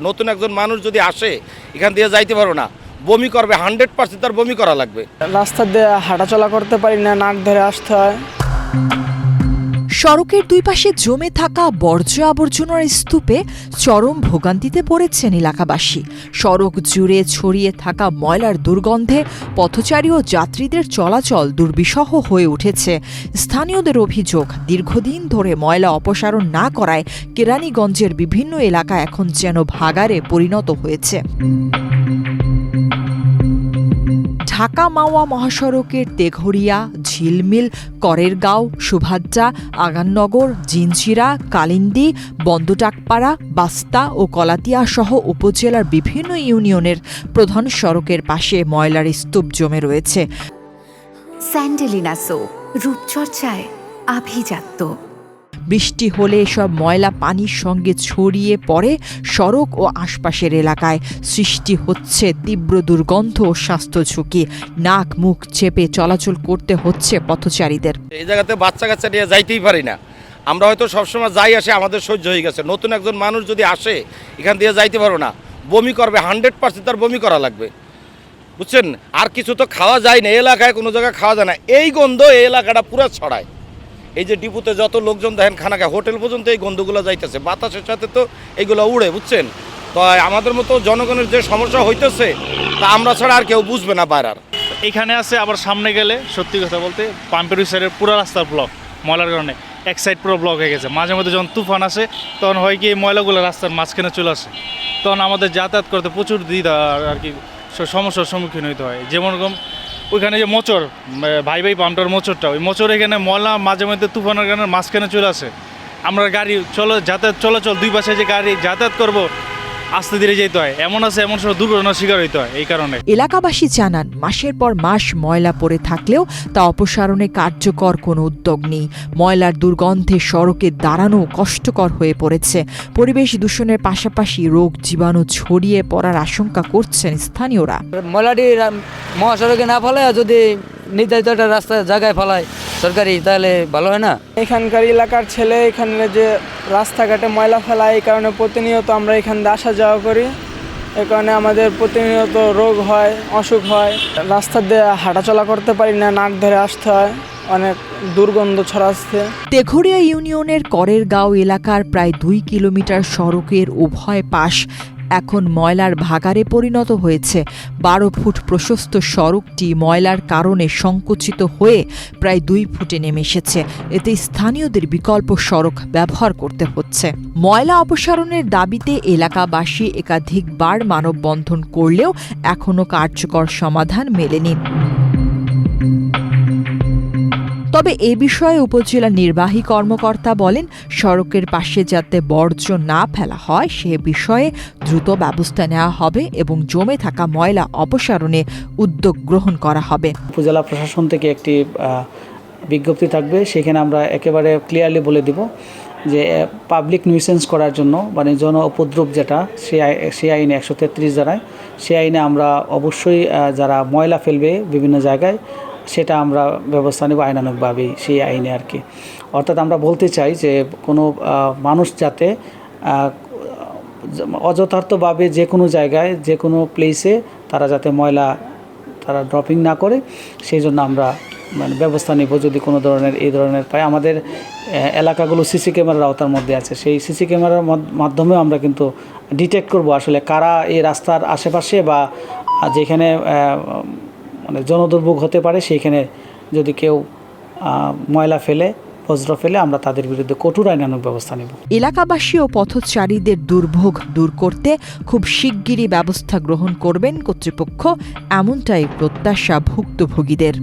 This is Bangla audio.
নতুন একজন মানুষ যদি আসে এখান দিয়ে যাইতে পারো না, বমি করবে, 100% তার বমি করা লাগবে। রাস্তা দিয়ে হাঁটাচলা করতে পারি না, নাক ধরে আসতে হয়। সড়কের দুই পাশে জমে থাকা বর্জ্য আবর্জনার স্তূপে চরম ভোগান্তিতে পড়েছেন এলাকাবাসী। সড়ক জুড়ে ছড়িয়ে থাকা ময়লার দুর্গন্ধে পথচারী ও যাত্রীদের চলাচল দুর্বিষহ হয়ে উঠেছে। স্থানীয়দের অভিযোগ, দীর্ঘদিন ধরে ময়লা অপসারণ না করায় কেরানীগঞ্জের বিভিন্ন এলাকা এখন যেন ভাগাড়ে পরিণত হয়েছে। ঢাকা মাওয়া মহাসড়কের তেঘরিয়া, ঝিলমিল, করেরগাঁও, সুভাদ্রা, আগাননগর, জিনজিরা, কালিন্দী, বন্দটাকপাড়া, বাস্তা ও কলাতিয়া সহ উপজেলার বিভিন্ন ইউনিয়নের প্রধান সড়কের পাশে ময়লার স্তূপ জমে রয়েছে। স্যান্ডেলিনা সো, রূপচর্চায় আভিজাত্য। বৃষ্টি হলে এসব ময়লা পানির সঙ্গে ছড়িয়ে পড়ে সড়ক ও আশপাশের এলাকায়। সৃষ্টি হচ্ছে তীব্র দুর্গন্ধ ও স্বাস্থ্য ঝুঁকি। নাক মুখ চেপে চলাচল করতে হচ্ছে পথচারীদের। এই জায়গাতে বাচ্চা কাচ্চা নিয়ে যাইতেই পারি না। আমরা হয়তো সবসময় যাই আসে, আমাদের সহ্য হয়ে গেছে। নতুন একজন মানুষ যদি আসে এখান দিয়ে যাইতে পারো না, বমি করবে, 100% তার বমি করা লাগবে, বুঝছেন। আর কিছু তো খাওয়া যায় না, এলাকায় কোনো জায়গায় খাওয়া যায় না। এই গন্ধ এই এলাকাটা পুরো ছড়ায়। এই যে ডিপুতে যত লোকজন দেখেন খানা খায়, হোটেল পর্যন্ত এই গন্ধগুলো যাইতেছে, বাতাসের সাথে তো এইগুলো উড়ে, বুঝছেন। তো আমাদের মতো জনগণের যে সমস্যা হইতেছে তা আমরা ছাড়া আর কেউ বুঝবে না বাইরার। এখানে আছে, আবার সামনে গেলে সত্যি কথা বলতে পাম্পের ওই সাইডের পুরো রাস্তার ব্লক, ময়লার কারণে এক সাইড পুরো ব্লক হয়ে গেছে। মাঝে মধ্যে যখন তুফান আসে তখন হয় কি এই ময়লাগুলো রাস্তার মাঝখানে চলে আসে, তখন আমাদের যাতায়াত করতে প্রচুর দ্বিধা আর কি সমস্যার সম্মুখীন হইতে হয়। যেমন রকম ওইখানে যে মোচর, ভাই পাম্পটার মোচরটা, ওই মোচর এখানে ময়লা মাঝে মধ্যে তুফানের কারণে মাঝখানে চলে আসে। আমরা গাড়ি চলাচল দুই পাশে যে গাড়ি যাতায়াত করবো আস্তে ধীরে যেতে হয়, এমন আছে এমন সব দুর্ঘটনার শিকার হইতে হয় এই কারণে। এলাকাবাসী জানান, মাসের পর মাস ময়লা পড়ে থাকলেও তা অপসারণে কার্যকর কোনো উদ্যোগ নেই। ময়লার দুর্গন্ধে সড়কে দাঁড়ানো কষ্টকর হয়ে পড়েছে। পরিবেশ দূষণের পাশাপাশি রোগ জীবাণু ছড়িয়ে পড়ার আশঙ্কা করছেন স্থানীয়রা। ময়লাটি মহাসড়কে না ফেলায় যদি নির্ধারিত একটা রাস্তায় জায়গায় ফেলায় সরকারি, তাহলে ভালো হয় না। এখানকার এলাকার ছেলে এখানে যে রাস্তাঘাটে ময়লা ফেলায়, এই কারণে প্রতিনিয়ত আমরা এখান দিয়ে আসা যাওয়া করি। এই কারণে আমাদের প্রতিনিয়ত রোগ হয়, অসুখ হয়। রাস্তা দিয়ে হাঁটাচলা করতে পারি না, নাক ধরে আসতে হয়, অনেক দুর্গন্ধ ছড়াচ্ছে। তেঘরিয়া ইউনিয়নের করেরগাঁও এলাকার প্রায় 2 কিলোমিটার সড়কের উভয় পাশ এখন ময়লার ভাগাড়ে পরিণত হয়েছে। 12 ফুট প্রশস্ত সড়কটি ময়লার কারণে সংকুচিত হয়ে প্রায় 2 ফুটে নেমে এসেছে। এতে স্থানীয়দের বিকল্প সড়ক ব্যবহার করতে হচ্ছে। ময়লা অপসারণের দাবিতে এলাকাবাসী একাধিকবার মানববন্ধন করলেও এখনও কার্যকর সমাধান মেলেনি। তবে এ বিষয়ে উপজেলা নির্বাহী কর্মকর্তা বলেন, সড়কের পাশে যাতে বর্জ্য না ফেলা হয় সে বিষয়ে দ্রুত ব্যবস্থা নেওয়া হবে এবং জমে থাকা ময়লা অপসারণে উদ্যোগ গ্রহণ করা হবে। উপজেলা প্রশাসন থেকে একটি বিজ্ঞপ্তি থাকবে, সেখানে আমরা একেবারে ক্লিয়ারলি বলে দিব যে পাবলিক নিউসেন্স করার জন্য, মানে জন উপদ্রব যেটা সেই আইনে 133 ধারায়, সেই আইনে আমরা অবশ্যই যারা ময়লা ফেলবে বিভিন্ন জায়গায় সেটা আমরা ব্যবস্থা নেব আইনানুগভাবেই সেই আইনে আর কি। অর্থাৎ আমরা বলতে চাই যে কোনো মানুষ যাতে অযথার্থভাবে যে কোনো জায়গায় যে কোনো প্লেসে তারা যাতে ময়লা তারা ড্রপিং না করে, সেই জন্য আমরা মানে ব্যবস্থা নেব যদি কোনো ধরনের এই ধরনের পাই। আমাদের এলাকাগুলো সিসি ক্যামেরার আওতার মধ্যে আছে, সেই সিসি ক্যামেরার মাধ্যমেও আমরা কিন্তু ডিটেক্ট করব আসলে কারা এই রাস্তার আশেপাশে বা যেখানে মানে জনদুর্ভোগ হতে পারে সেইখানে যদি কেউ ময়লা ফেলে, বজ্র ফেলে, আমরা তাদের বিরুদ্ধে কঠোর আইনানুগ ব্যবস্থা নেব। এলাকাবাসী ও পথচারীদের দুর্ভোগ দূর করতে খুব শিগগিরই ব্যবস্থা গ্রহণ করবেন কর্তৃপক্ষ, এমনটাই প্রত্যাশা ভুক্তভোগীদের।